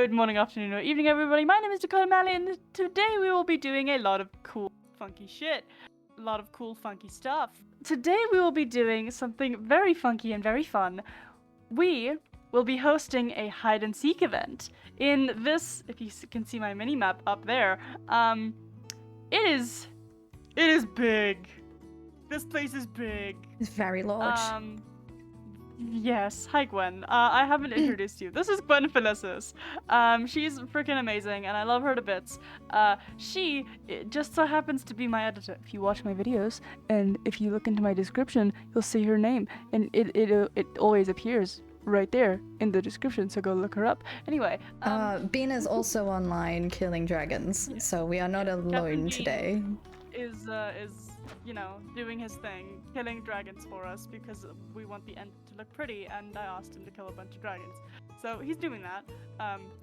Good morning, afternoon, or evening, everybody. My name is Dakota Malley, and today we will be doing a lot of cool, funky shit. A lot of cool, funky stuff. Today we will be doing something very funky and very fun. We will be hosting a hide-and-seek event. In this, if you can see my mini-map up there, it is big. This place is big. It's very large. Yes, hi Gwen. I haven't introduced you. This is Gwenfelicis. She's freaking amazing, and I love her to bits. She just so happens to be my editor. If you watch my videos, and if you look into my description, you'll see her name, and it always appears right there in the description. So go look her up. Anyway, Bean is also online killing dragons, so we are not alone today. Is you know, doing his thing, killing dragons for us because we want the end to look pretty, and I asked him to kill a bunch of dragons. So he's doing that.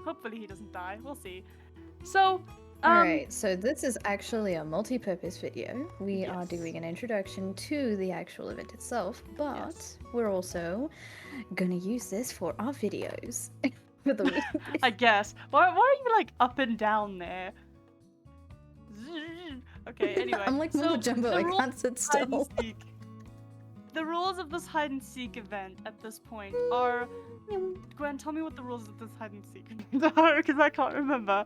Hopefully he doesn't die. We'll see. So, Alright, so this is actually a multi-purpose video. We are doing an introduction to the actual event itself, but we're also gonna use this for our videos for the week. I guess. Why are you like up and down there? Okay, anyway. I'm like Mumbo Jumbo, I can't sit still. The rules of this hide-and-seek event at this point are... Gwen, tell me what the rules of this hide-and-seek event are, because I can't remember.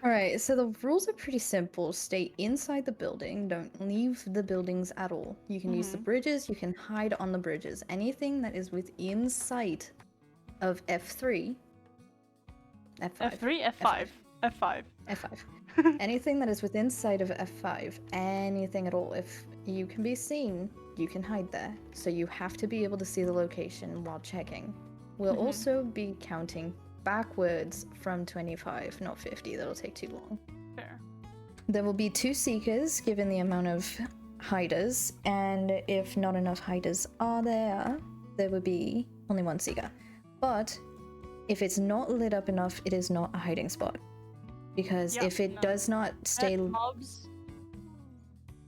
Alright, so the rules are pretty simple. Stay inside the building, don't leave the buildings at all. You can use the bridges, you can hide on the bridges. Anything that is within sight of F3... F5. F3? F5. F5. F5. Anything that is within sight of F5, anything at all, if you can be seen, you can hide there. So you have to be able to see the location while checking. We'll also be counting backwards from 25, not 50. That'll take too long. Fair. There will be 2 seekers given the amount of hiders, and if not enough hiders are there, there will be only 1 seeker. But if it's not lit up enough, it is not a hiding spot. Because if it does not stay... Mobs.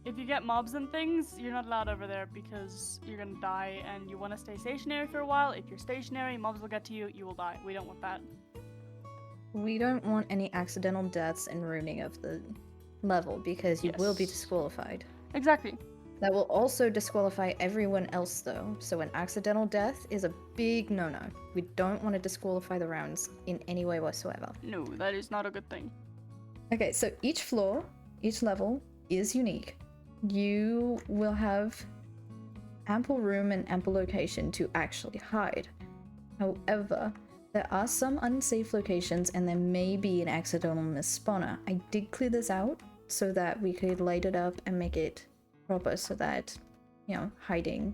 If you get mobs and things, you're not allowed over there because you're gonna die, and you want to stay stationary for a while. If you're stationary, mobs will get to you, you will die. We don't want that. We don't want any accidental deaths and ruining of the level, because you will be disqualified. Exactly. That will also disqualify everyone else, though. So an accidental death is a big no-no. We don't want to disqualify the rounds in any way whatsoever. No, that is not a good thing. Okay, so each floor, each level is unique. You will have ample room and ample location to actually hide. However, there are some unsafe locations, and there may be an accidental misspawner. I did clear this out so that we could light it up and make it proper, so that, you know, hiding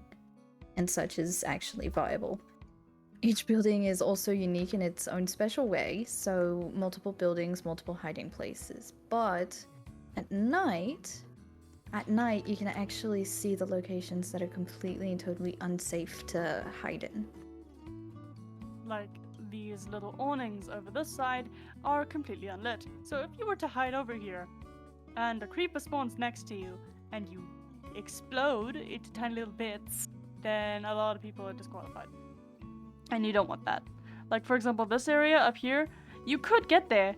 and such is actually viable. Each building is also unique in its own special way, so multiple buildings, multiple hiding places. But at night you can actually see the locations that are completely and totally unsafe to hide in. Like these little awnings over this side are completely unlit. So if you were to hide over here and a creeper spawns next to you and you explode into tiny little bits, then a lot of people are disqualified. And you don't want that. Like, for example, this area up here, you could get there,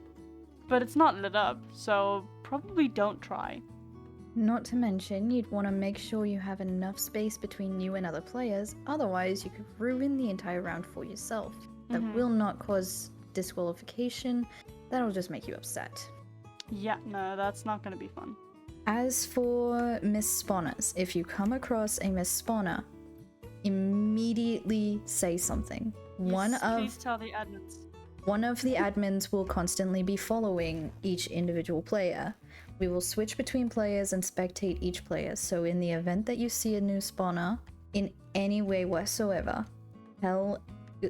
but it's not lit up, so probably don't try. Not to mention, you'd want to make sure you have enough space between you and other players, otherwise you could ruin the entire round for yourself. That will not cause disqualification, that'll just make you upset. Yeah, no, that's not gonna be fun. As for miss spawners, if you come across a miss spawner, immediately say something. Yes, please tell the admins. One of the admins will constantly be following each individual player. We will switch between players and spectate each player, so in the event that you see a new spawner, in any way whatsoever,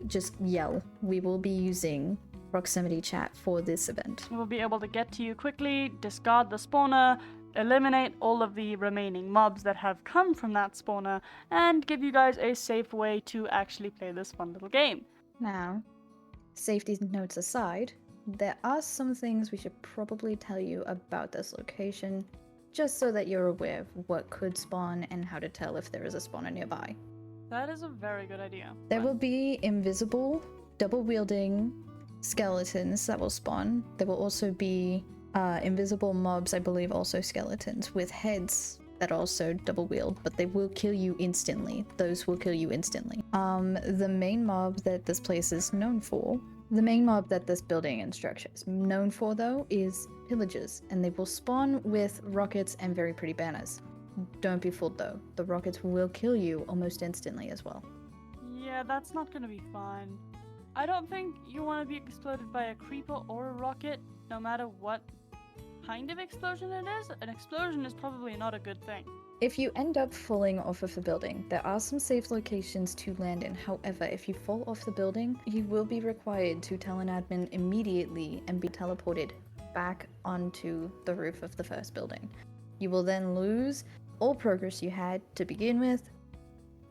just yell. We will be using proximity chat for this event. We'll be able to get to you quickly, discard the spawner, eliminate all of the remaining mobs that have come from that spawner, and give you guys a safe way to actually play this fun little game. Now, safety notes aside, there are some things we should probably tell you about this location, just so that you're aware of what could spawn and how to tell if there is a spawner nearby. That is a very good idea. There will be invisible, double-wielding skeletons that will spawn. There will also be invisible mobs, I believe also skeletons, with heads that also double wield, but they will kill you instantly. Those will kill you instantly. The main mob that this place is known for, the main mob that this building and structure is known for though, is pillagers, and they will spawn with rockets and very pretty banners. Don't be fooled though, the rockets will kill you almost instantly as well. Yeah, that's not gonna be fun. I don't think you want to be exploded by a creeper or a rocket, no matter what kind of explosion it is. An explosion is probably not a good thing. If you end up falling off of the building, there are some safe locations to land in. However, if you fall off the building, you will be required to tell an admin immediately and be teleported back onto the roof of the first building. You will then lose all progress you had to begin with,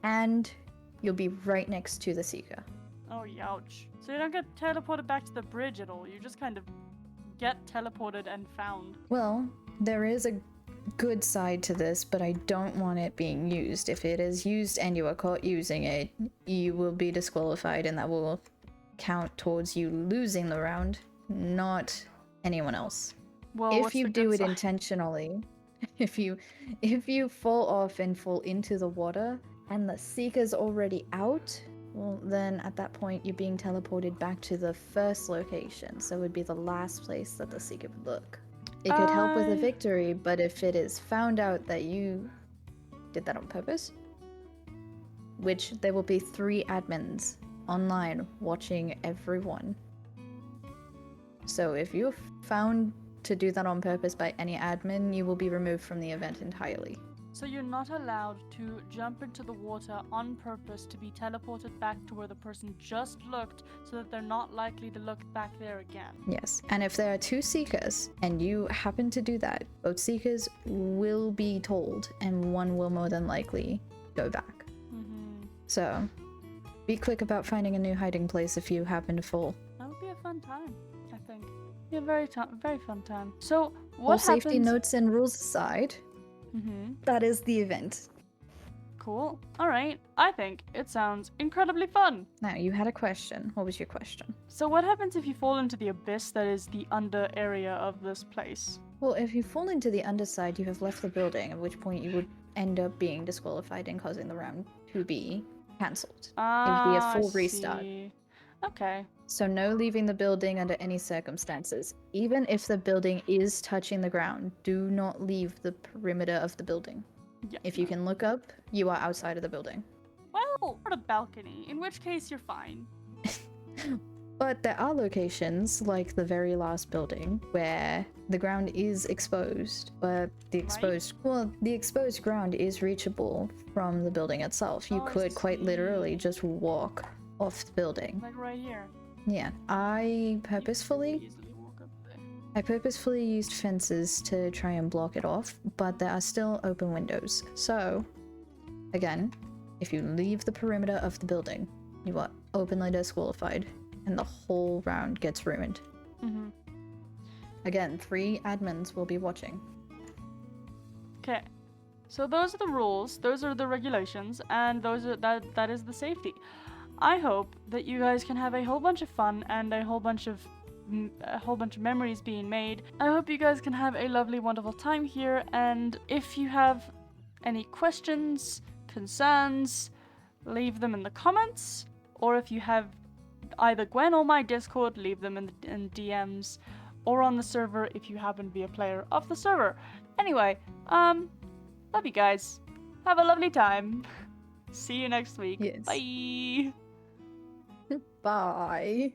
and you'll be right next to the Seeker. Oh, youch. So you don't get teleported back to the bridge at all. You just kind of get teleported and found. Well, there is a good side to this, but I don't want it being used. If it is used and you are caught using it, you will be disqualified, and that will count towards you losing the round, not anyone else. Well, If you do it intentionally, if you fall off and fall into the water and the Seeker's already out, well, then at that point you're being teleported back to the first location, so it would be the last place that the Seeker would look. It could help with a victory, but if it is found out that you did that on purpose, which there will be 3 admins online watching everyone. So if you're found to do that on purpose by any admin, you will be removed from the event entirely. So you're not allowed to jump into the water on purpose to be teleported back to where the person just looked, so that they're not likely to look back there again. Yes, and if there are 2 Seekers and you happen to do that, both Seekers will be told and one will more than likely go back. So be quick about finding a new hiding place if you happen to fall. That would be a fun time, I think. Yeah, very fun time. So what All happens... safety notes and rules aside, that is the event. Cool. Alright, I think it sounds incredibly fun. Now, you had a question. What was your question? So what happens if you fall into the abyss that is the under area of this place? Well, if you fall into the underside, you have left the building, at which point you would end up being disqualified and causing the round to be cancelled. It would be a full restart. See. Okay. So no leaving the building under any circumstances. Even if the building is touching the ground, do not leave the perimeter of the building. Yeah. If you can look up, you are outside of the building. Well, or a balcony, in which case you're fine. But there are locations, like the very last building, where the ground is exposed, but the exposed ground is reachable from the building itself. You could quite literally just walk off the building. Like right here. Yeah, I You purposefully could easily walk up there. used fences to try and block it off, but there are still open windows. So, again, if you leave the perimeter of the building, you are openly disqualified, and the whole round gets ruined. Again, 3 admins will be watching. Okay. So those are the rules, those are the regulations, and that is the safety. I hope that you guys can have a whole bunch of fun and a whole bunch of memories being made. I hope you guys can have a lovely, wonderful time here, and if you have any questions, concerns, leave them in the comments, or if you have either Gwen or my Discord, leave them in DMs, or on the server if you happen to be a player of the server. Anyway, love you guys. Have a lovely time. See you next week. Yes. Bye. Bye.